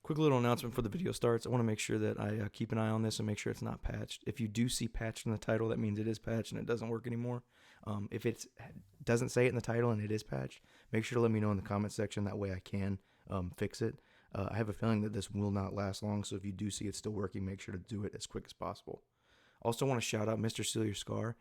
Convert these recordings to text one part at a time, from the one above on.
Quick little announcement before the video starts. I want to make sure that I keep an eye on this and make sure it's not patched. If you do see patched in the title, that means it is patched and it doesn't work anymore. If it doesn't say it in the title and it is patched, make sure to let me know in the comment section. That way I can fix it. I have a feeling that this will not last long, so if you do see it still working, make sure to do it as quick as possible. Also want to shout out Mr. Seal Your Scar.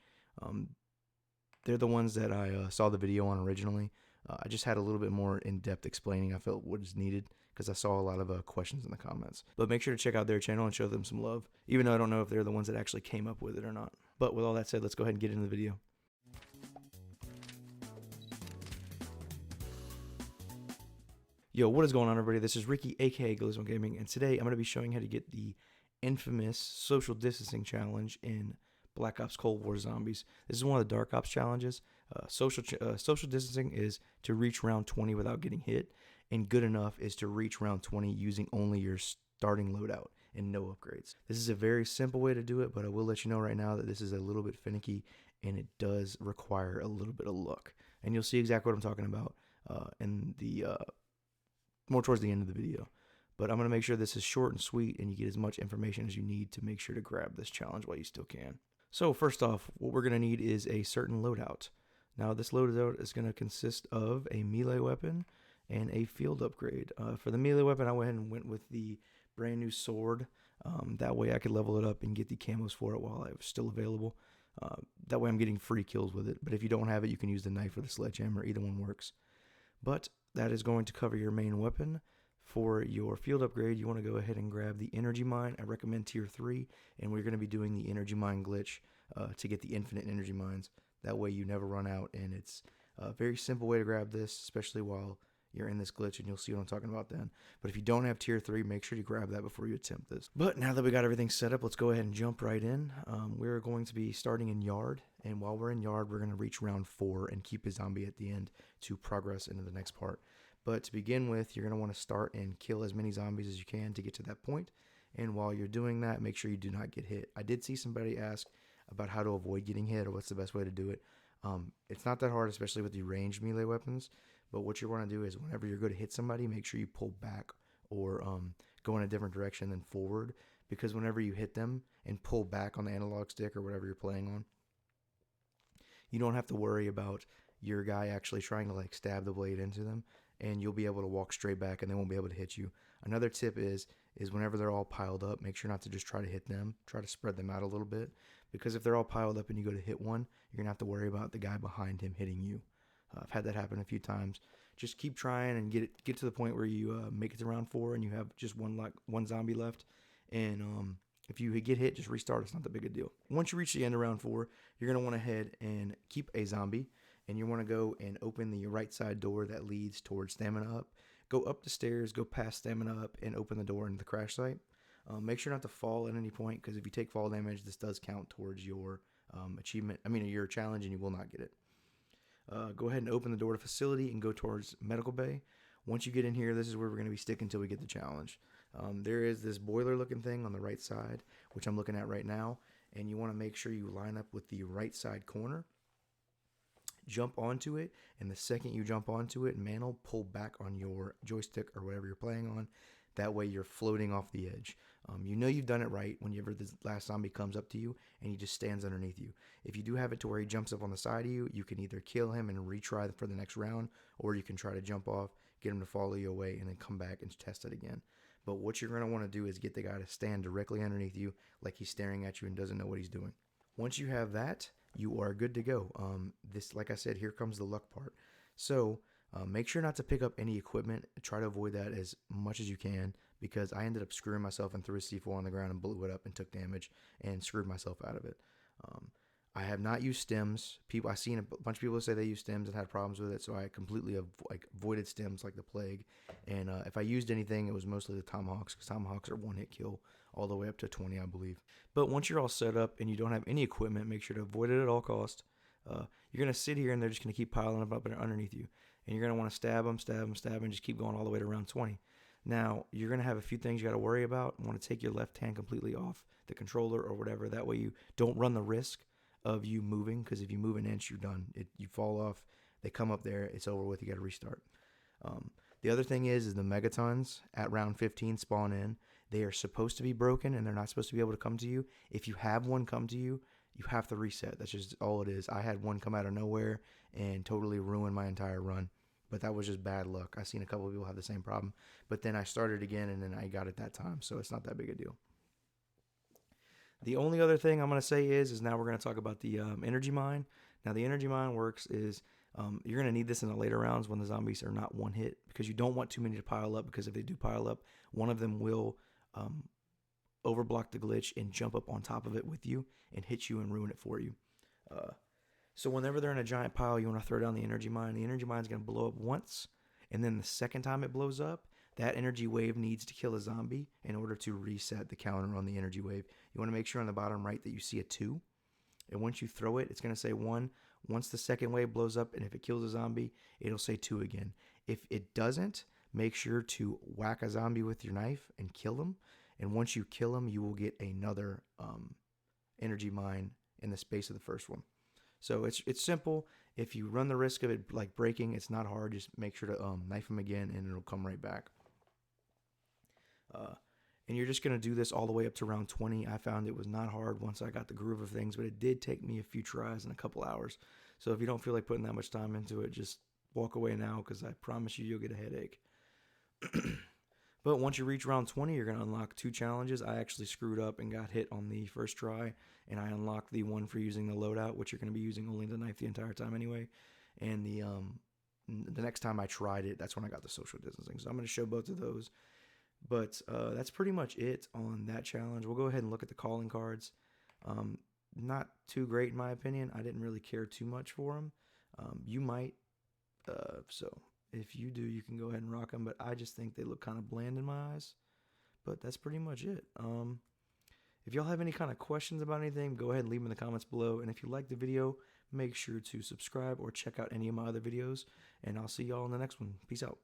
They're the ones that I saw the video on originally. I just had a little bit more in-depth explaining I felt what is needed because I saw a lot of questions in the comments. But make sure to check out their channel and show them some love, even though I don't know if they're the ones that actually came up with it or not. But with all that said, let's go ahead and get into the video. Yo, what is going on, everybody? This is Ricky, aka Glizmo Gaming, and today I'm going to be showing how to get the infamous social distancing challenge in Black Ops Cold War Zombies. This is one of the Dark Ops challenges. Social distancing is to reach round 20 without getting hit, and good enough is to reach round 20 using only your starting loadout and no upgrades. This is a very simple way to do it, but I will let you know right now that this is a little bit finicky and it does require a little bit of luck. And you'll see exactly what I'm talking about in the more towards the end of the video. But I'm going to make sure this is short and sweet and you get as much information as you need to make sure to grab this challenge while you still can. So first off, what we're going to need is a certain loadout. Now this loadout is going to consist of a melee weapon and a field upgrade. For the melee weapon, I went ahead and went with the brand new sword. That way I could level it up and get the camos for it while I was still available. That way I'm getting free kills with it. But if you don't have it, you can use the knife or the sledgehammer. Either one works. But that is going to cover your main weapon. For your field upgrade, you want to go ahead and grab the energy mine. I recommend tier 3, and we're going to be doing the energy mine glitch to get the infinite energy mines. That way you never run out, and it's a very simple way to grab this, especially while you're in this glitch, and you'll see what I'm talking about then. But if you don't have tier 3, make sure you grab that before you attempt this. But now that we got everything set up, let's go ahead and jump right in. We're going to be starting in Yard, and while we're in Yard, we're going to reach round 4 and keep a zombie at the end to progress into the next part. But to begin with, you're going to want to start and kill as many zombies as you can to get to that point. And while you're doing that, make sure you do not get hit. I did see somebody ask about how to avoid getting hit or what's the best way to do it. It's not that hard, especially with the ranged melee weapons. But what you want to do is whenever you're going to hit somebody, make sure you pull back or go in a different direction than forward. Because whenever you hit them and pull back on the analog stick or whatever you're playing on, you don't have to worry about your guy actually trying to like stab the blade into them, and you'll be able to walk straight back and they won't be able to hit you. Another tip is whenever they're all piled up, make sure not to just try to hit them. Try to spread them out a little bit, because if they're all piled up and you go to hit one, you're gonna have to worry about the guy behind him hitting you. I've had that happen a few times. Just keep trying and get to the point where you make it to round 4 and you have just one zombie left, and if you get hit, just restart. It's not that big a deal. Once you reach the end of round 4, you're going to want to head and keep a zombie. And you want to go and open the right side door that leads towards Stamina Up. Go up the stairs, go past Stamina Up, and open the door into the crash site. Make sure not to fall at any point, because if you take fall damage, this does count towards your your challenge, and you will not get it. Go ahead and open the door to facility and go towards medical bay. Once you get in here, this is where we're going to be sticking until we get the challenge. There is this boiler looking thing on the right side, which I'm looking at right now, and you want to make sure you line up with the right side corner. Jump onto it, and the second you jump onto it, mantle, pull back on your joystick or whatever you're playing on. That way you're floating off the edge. You know you've done it right whenever the last zombie comes up to you and he just stands underneath you. If you do have it to where he jumps up on the side of you, you can either kill him and retry for the next round, or you can try to jump off, get him to follow you away, and then come back and test it again. But what you're going to want to do is get the guy to stand directly underneath you like he's staring at you and doesn't know what he's doing. Once you have that, you are good to go. Like I said, here comes the luck part. So make sure not to pick up any equipment. Try to avoid that as much as you can, because I ended up screwing myself and threw a C4 on the ground and blew it up and took damage and screwed myself out of it. I have not used stems. I've seen a bunch of people say they use stems and had problems with it, so I completely avoided stems like the plague. And if I used anything, it was mostly the tomahawks, because tomahawks are one-hit kill all the way up to 20, I believe. But once you're all set up and you don't have any equipment, make sure to avoid it at all costs. You're going to sit here and they're just going to keep piling up underneath you. And you're going to want to stab them, and just keep going all the way to round 20. Now, you're going to have a few things you got to worry about. You want to take your left hand completely off the controller or whatever. That way you don't run the risk of you moving, because if you move an inch, you're done. You fall off, they come up there, it's over with, you got to restart. The other thing is the megatons at round 15 spawn in. They are supposed to be broken and they're not supposed to be able to come to you. If you have one come to you, you have to reset. That's just all it is. I had one come out of nowhere and totally ruin my entire run. But that was just bad luck. I've seen a couple of people have the same problem. But then I started again, and then I got it that time. So it's not that big a deal. The only other thing I'm going to say is now we're going to talk about the energy mine. Now, the energy mine works is you're going to need this in the later rounds when the zombies are not one hit, because you don't want too many to pile up, because if they do pile up, one of them will overblock the glitch and jump up on top of it with you and hit you and ruin it for you. So whenever they're in a giant pile, you want to throw down the energy mine. The energy mine is going to blow up once, and then the second time it blows up, that energy wave needs to kill a zombie in order to reset the counter on the energy wave. You want to make sure on the bottom right that you see a 2. And once you throw it, it's going to say 1. Once the second wave blows up, and if it kills a zombie, it'll say 2 again. If it doesn't, make sure to whack a zombie with your knife and kill him. And once you kill him, you will get another energy mine in the space of the first one. So it's simple. If you run the risk of it like breaking, it's not hard. Just make sure to knife him again, and it'll come right back. And you're just going to do this all the way up to round 20. I found it was not hard once I got the groove of things, but it did take me a few tries and a couple hours. So if you don't feel like putting that much time into it, just walk away now, because I promise you'll get a headache. But once you reach round 20, you're going to unlock 2 challenges. I actually screwed up and got hit on the first try, and I unlocked the one for using the loadout, which you're going to be using only the knife the entire time anyway. And the next time I tried it, that's when I got the social distancing. So I'm going to show both of those. But that's pretty much it on that challenge. We'll go ahead and look at the calling cards. Not too great in my opinion. I didn't really care too much for them. You might. So if you do, you can go ahead and rock them. But I just think they look kind of bland in my eyes. But that's pretty much it. If y'all have any kind of questions about anything, go ahead and leave them in the comments below. And if you like the video, make sure to subscribe or check out any of my other videos. And I'll see y'all in the next one. Peace out.